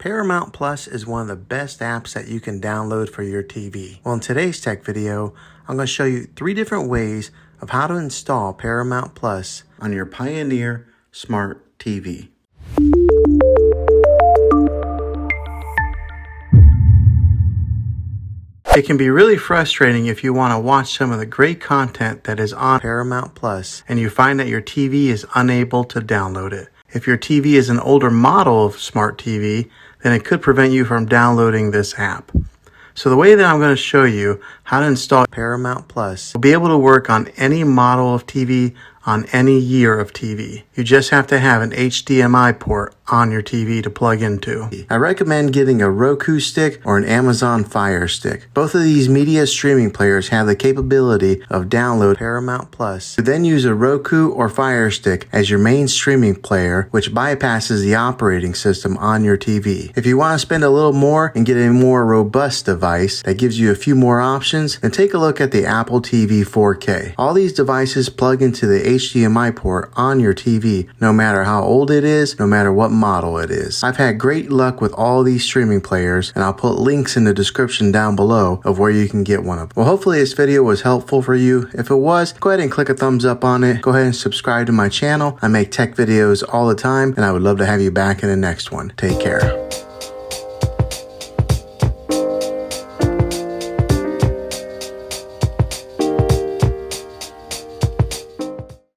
Paramount Plus is one of the best apps that you can download for your TV. Well, in today's tech video, I'm going to show you 3 different ways of how to install Paramount Plus on your Pioneer Smart TV. It can be really frustrating if you want to watch some of the great content that is on Paramount Plus and you find that your TV is unable to download it. If your TV is an older model of smart TV, then it could prevent you from downloading this app. So the way that I'm going to show you how to install Paramount Plus will be able to work on any model of TV on any year of TV. You just have to have an HDMI port on your TV to plug into. I recommend getting a Roku stick or an Amazon Fire Stick. Both of these media streaming players have the capability of download Paramount Plus. You then use a Roku or Fire Stick as your main streaming player, which bypasses the operating system on your TV. If you want to spend a little more and get a more robust device that gives you a few more options, then take a look at the Apple TV 4K. All these devices plug into the HDMI port on your TV, no matter how old it is, no matter what model it is. I've had great luck with all these streaming players, and I'll put links in the description down below of where you can get one of them. Well, hopefully this video was helpful for you. If it was, go ahead and click a thumbs up on it. Go ahead and subscribe to my channel. I make tech videos all the time, and I would love to have you back in the next one. Take care.